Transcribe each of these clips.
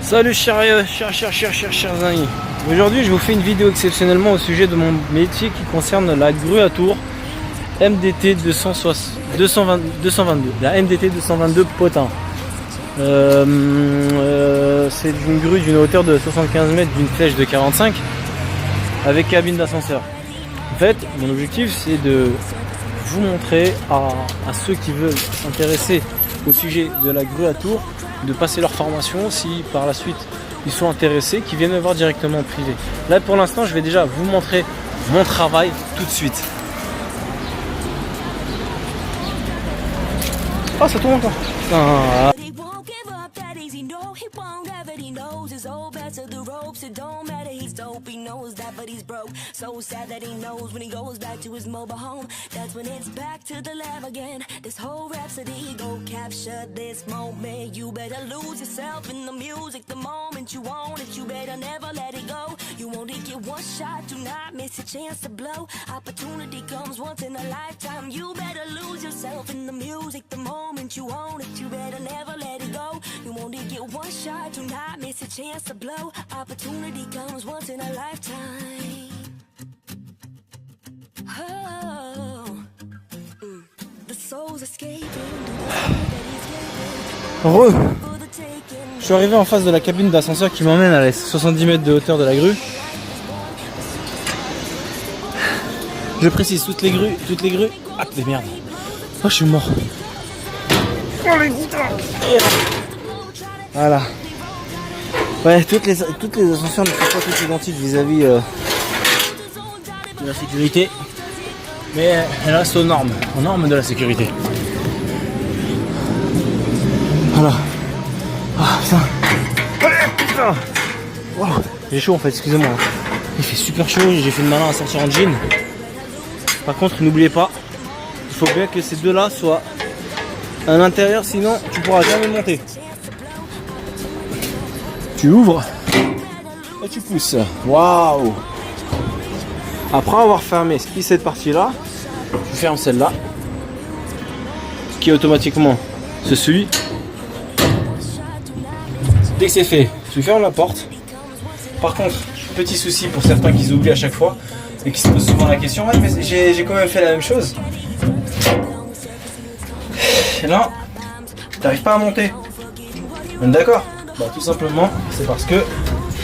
Salut chers amis. Aujourd'hui je vous fais une vidéo exceptionnellement au sujet de mon métier qui concerne la grue à tour MDT 222, la MDT 222 Potin. C'est une grue d'une hauteur de 75 mètres d'une flèche de 45 avec cabine d'ascenseur. En fait mon objectif c'est de vous montrer à ceux qui veulent s'intéresser au sujet de la grue à tour de passer leur formation, si par la suite ils sont intéressés, qui viennent me voir directement en privé. Là pour l'instant je vais déjà vous montrer mon travail tout de suite. Oh ça tourne encore. Ah. He knows his old best of the ropes. It don't matter, he's dope, he knows that, but he's broke. So sad that he knows when he goes back to his mobile home. That's when it's back to the lab again. This whole rhapsody, go capture this moment. You better lose yourself in the music the moment you want it. You better never let it go. You only get one shot, do not miss a chance to blow. Opportunity comes once in a lifetime. You better lose yourself in the music the moment you want it. You better never let it go. You only get one shot, do not miss a chance to blow. Opportunity comes once in a lifetime. Oh, the soul's escaping. Heureux. Je suis arrivé en face de la cabine d'ascenseur qui m'emmène à les 70 mètres de hauteur de la grue. Je précise, toutes les grues. Ah des merdes. Oh je suis mort. Oh les gouttes. Voilà. Ouais, toutes les ascenseurs ne sont pas toutes identiques vis-à-vis de la sécurité, mais elles restent aux normes de la sécurité. Voilà. Ah putain. Wow. J'ai chaud en fait, excusez-moi. Il fait super chaud, j'ai fait le malin à sortir en jean. Par contre, n'oubliez pas, il faut bien que ces deux-là soient à l'intérieur, sinon tu pourras jamais monter. Tu ouvres et tu pousses. Waouh! Après avoir fermé cette partie-là, tu fermes celle-là, qui automatiquement se suit. Dès que c'est fait, tu fermes la porte. Par contre, petit souci pour certains qui oublient à chaque fois et qui se posent souvent la question, ouais, mais j'ai quand même fait la même chose. Et là, tu n'arrives pas à monter. D'accord? Bah, tout simplement, c'est parce que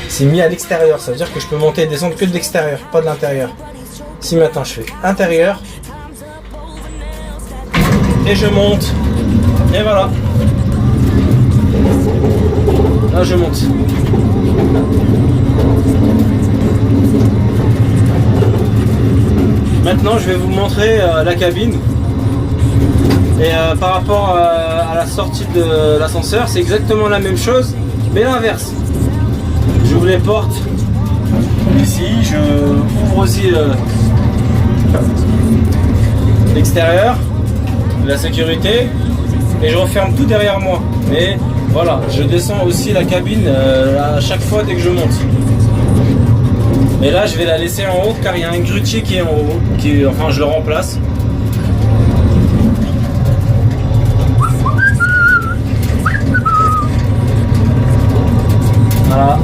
c'est mis à l'extérieur. Ça veut dire que je peux monter et descendre que de l'extérieur, pas de l'intérieur. Si maintenant je fais intérieur et je monte, et voilà. Là je monte. Maintenant je vais vous montrer la cabine. Et par rapport à la sortie de l'ascenseur, c'est exactement la même chose, mais l'inverse. J'ouvre les portes ici, je ouvre aussi l'extérieur, la sécurité, et je referme tout derrière moi. Mais voilà, je descends aussi la cabine à chaque fois dès que je monte. Et là, je vais la laisser en haut car il y a un grutier qui est en haut, enfin je le remplace. Voilà.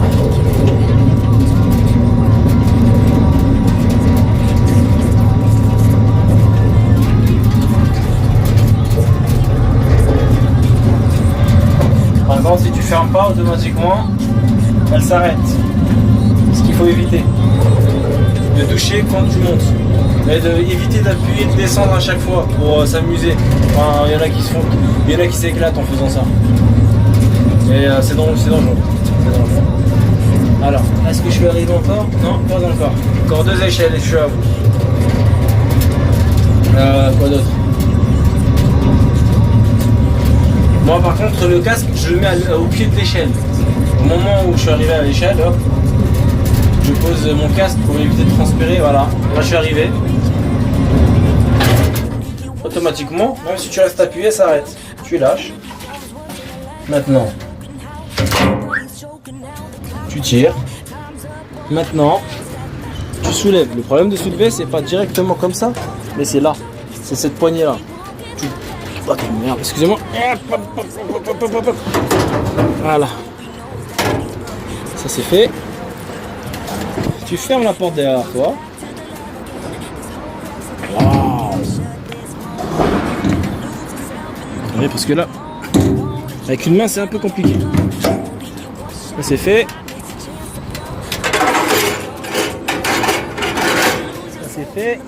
Par contre, si tu fermes pas automatiquement, elle s'arrête. Ce qu'il faut éviter, de toucher quand tu montes, et d'éviter d'appuyer, de descendre à chaque fois pour s'amuser. Enfin, il y en a qui s'éclatent en faisant ça. Et c'est dangereux. Alors, est-ce que je suis arrivé encore? Non, pas encore. Encore 2 échelles et je suis à vous. Quoi d'autre? Moi par contre le casque je le mets au pied de l'échelle. Au moment où je suis arrivé à l'échelle, hop, je pose mon casque pour éviter de transpirer, voilà. Là je suis arrivé. Automatiquement, même si tu restes appuyé, ça s'arrête. Tu lâches. Maintenant. Tu tires. Maintenant, tu soulèves. Le problème de soulever, c'est pas directement comme ça, mais c'est là. C'est cette poignée là. Oh merde, excusez-moi. Voilà. Ça c'est fait. Tu fermes la porte derrière toi. Waouh. Oui, parce que là, avec une main c'est un peu compliqué. Ça c'est fait. Ça c'est fait.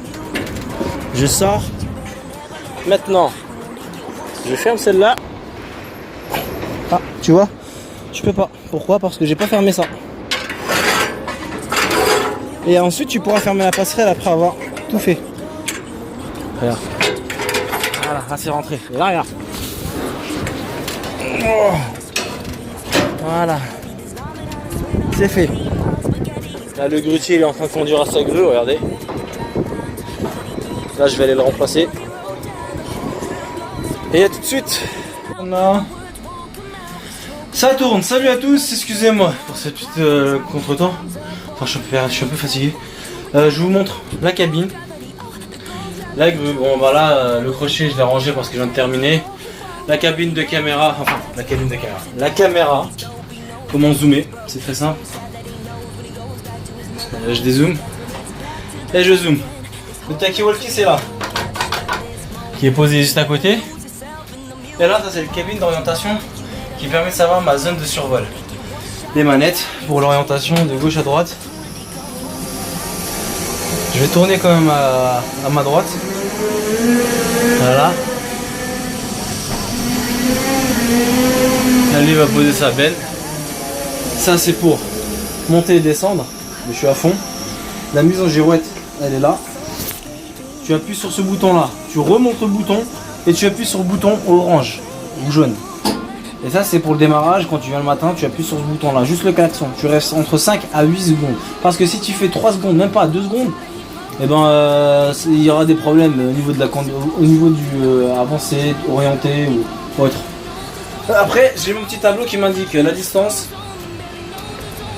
Je sors. Maintenant, je ferme celle-là. Ah, tu vois, je peux pas. Pourquoi? Parce que j'ai pas fermé ça. Et ensuite, tu pourras fermer la passerelle après avoir tout fait. Regarde. Voilà, là c'est rentré. Et là, regarde. Oh. Voilà. C'est fait. Là, le grutier il est en train de conduire à sa grue, regardez. Là, je vais aller le remplacer. Et à tout de suite. On a... Ça tourne. Salut à tous. Excusez-moi pour cette petite contretemps. Enfin, je suis un peu fatigué. Je vous montre la cabine. La grue. Bon, bah là, le crochet, je l'ai rangé parce que je viens de terminer. La cabine de caméra. Enfin, la cabine de caméra. La caméra. Comment zoomer? C'est très simple. Je dézoome. Et je zoome. Le talkie-walkie, c'est là. Qui est posé juste à côté. Et là, ça c'est le cabine d'orientation qui permet de savoir ma zone de survol. Des manettes pour l'orientation de gauche à droite. Je vais tourner quand même à ma droite. Voilà. Là, lui va poser sa benne. Ça c'est pour monter et descendre. Mais je suis à fond. La mise en girouette, elle est là. Tu appuies sur ce bouton là. Tu remontes le bouton. Et tu appuies sur le bouton orange ou jaune. Et ça c'est pour le démarrage, quand tu viens le matin, tu appuies sur ce bouton là, juste le klaxon. Tu restes entre 5 à 8 secondes. Parce que si tu fais 3 secondes, même pas 2 secondes, et ben il y aura des problèmes au niveau de la au niveau du avancé, orienté ou autre. Après j'ai mon petit tableau qui m'indique la distance,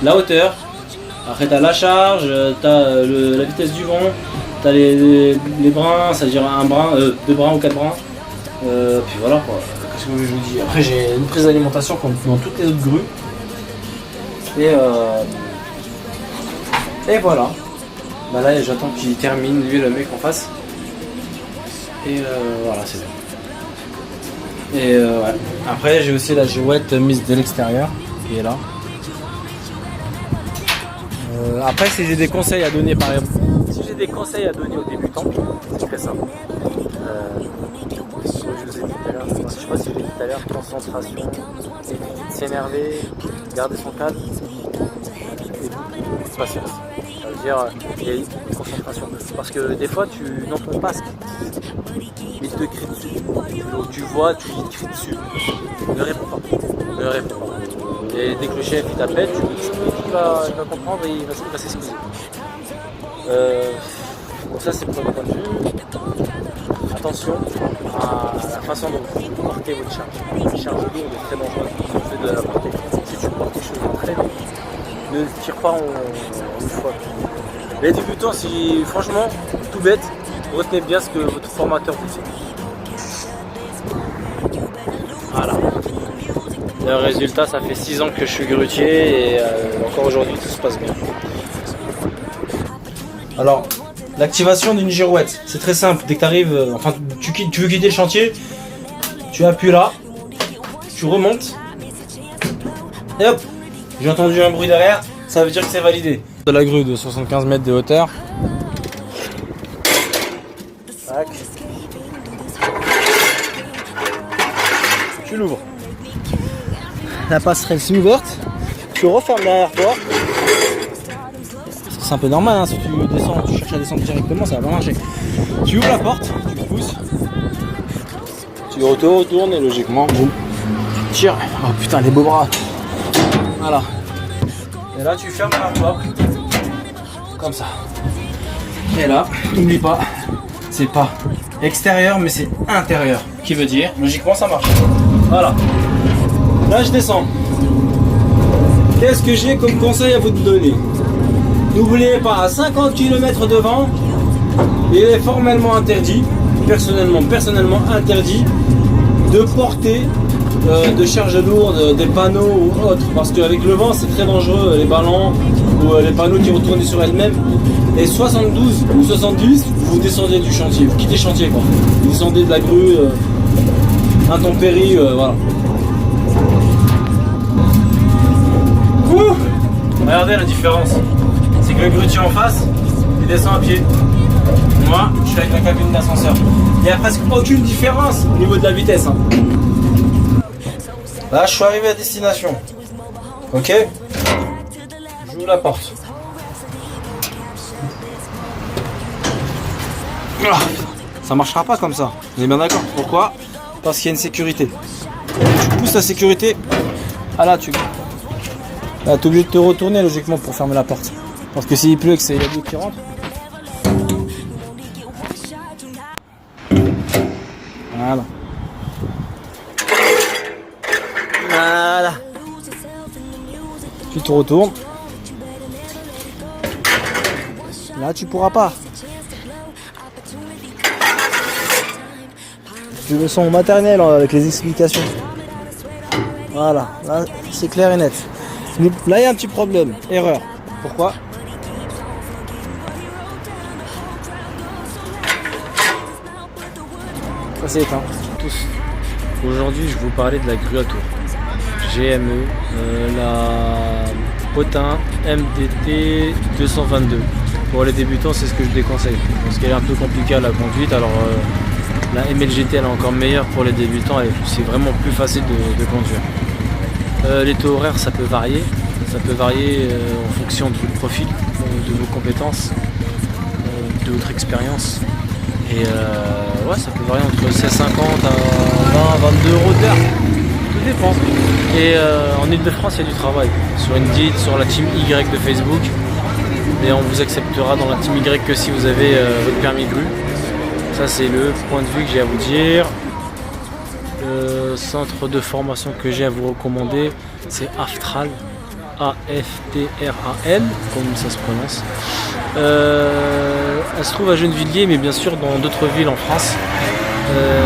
la hauteur, après tu as la charge, tu as la vitesse du vent, tu as les brins, c'est-à-dire un brin, 2 brins ou 4 brins. Puis voilà quoi, qu'est-ce que je vous dis. Après j'ai une prise d'alimentation comme dans toutes les autres grues. Et voilà. Bah là j'attends qu'il termine lui le mec en face. Et voilà c'est bon. Et ouais. Après j'ai aussi la girouette mise de l'extérieur qui est là. Après si j'ai des conseils à donner par exemple. Si j'ai des conseils à donner aux débutants, je fais ça. Je sais pas si je l'ai dit tout à l'heure, concentration, s'énerver, garder son calme et patience. Ça veut dire concentration. Parce que des fois tu n'entends pas ce qu'il te crie dessus. Donc tu vois, tu lui cries dessus. Ne réponds pas. Ne réponds pas. Et dès que le chef il t'appelle, tu lui expliques, il va comprendre et il va s'excuser. Donc ça c'est pour le point de vue. Attention à la façon dont vous portez votre charge. Une charge lourde est très dangereuse si vous faites de la portée. Si tu portes quelque chose de très lourd, ne tire pas en une fois. Les débutants, si franchement, tout bête, retenez bien ce que votre formateur vous dit. Voilà. Le résultat, ça fait 6 ans que je suis grutier et encore aujourd'hui tout se passe bien. Alors, l'activation d'une girouette, c'est très simple. Dès que tu arrives, enfin tu veux quitter le chantier, tu appuies là, tu remontes, et hop, j'ai entendu un bruit derrière, ça veut dire que c'est validé. De la grue de 75 mètres de hauteur. Tac. Tu l'ouvres. La passerelle s'est ouverte, tu refermes derrière toi. C'est un peu normal, hein, si tu descends, tu cherches à descendre directement, ça va pas marcher. Tu ouvres la porte, tu pousses, tu retournes et logiquement, boum, tu tires. Oh putain, les beaux bras. Voilà. Et là, tu fermes la porte, comme ça. Et là, n'oublie pas, c'est pas extérieur, mais c'est intérieur. Qui veut dire, logiquement, ça marche. Voilà. Là, je descends. Qu'est-ce que j'ai comme conseil à vous donner? N'oubliez pas, à 50 km devant, il est formellement interdit, personnellement interdit, de porter de charge lourde, des panneaux ou autres, parce qu'avec le vent c'est très dangereux, les ballons ou les panneaux qui retournent sur elles-mêmes. Et 72 ou 70, vous descendez du chantier, vous quittez le chantier quoi. Vous descendez de la grue, intempérie, voilà. Ouh, regardez la différence, c'est que le grutier en face, il descend à pied. Moi, je suis avec la cabine d'ascenseur. Il n'y a presque aucune différence au niveau de la vitesse. Hein. Là, je suis arrivé à destination. Ok. J'ouvre la porte. Ah, ça marchera pas comme ça. Vous êtes bien d'accord? Pourquoi? Parce qu'il y a une sécurité. Tu pousses la sécurité. Ah là, tu es obligé de te retourner logiquement pour fermer la porte. Parce que s'il pleut et que c'est la douche qui rentre. Voilà. Voilà. Tu te retournes. Là, tu pourras pas. Tu le sens maternel avec les explications. Voilà. Là, c'est clair et net. Là, il y a un petit problème. Erreur. Pourquoi? Ça c'est éteint. Tous. Aujourd'hui, je vais vous parler de la grue à tour. GME, la Potin MDT 222. Pour les débutants, c'est ce que je déconseille. Parce qu'elle est un peu compliquée à la conduite. Alors, la MLGT, elle est encore meilleure pour les débutants. Et c'est vraiment plus facile de conduire. Les taux horaires, ça peut varier. Ça peut varier en fonction du profil, de vos compétences, de votre expérience. Et ouais, ça peut varier entre 16,50 à 20, 22 euros d'heure. Tout dépend. Et en Ile-de-France, il y a du travail. Sur Indeed, sur la team Y de Facebook. Et on vous acceptera dans la team Y que si vous avez votre permis grue. Ça, c'est le point de vue que j'ai à vous dire. Le centre de formation que j'ai à vous recommander, c'est Aftral. AFTRAL, comme ça se prononce. Elle se trouve à Gennevilliers, mais bien sûr dans d'autres villes en France.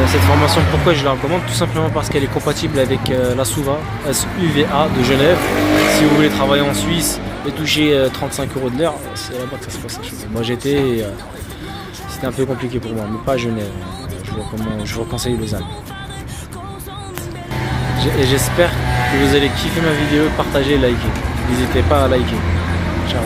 Cette formation, pourquoi je la recommande? Tout simplement parce qu'elle est compatible avec la SUVA de Genève. Si vous voulez travailler en Suisse et toucher 35 euros de l'heure, c'est là-bas que ça se passe la chose. Moi j'étais et c'était un peu compliqué pour moi, mais pas à Genève. Je vous conseille Lausanne. Et j'espère que vous allez kiffer ma vidéo, partager et liker. N'hésitez pas à liker. Ciao.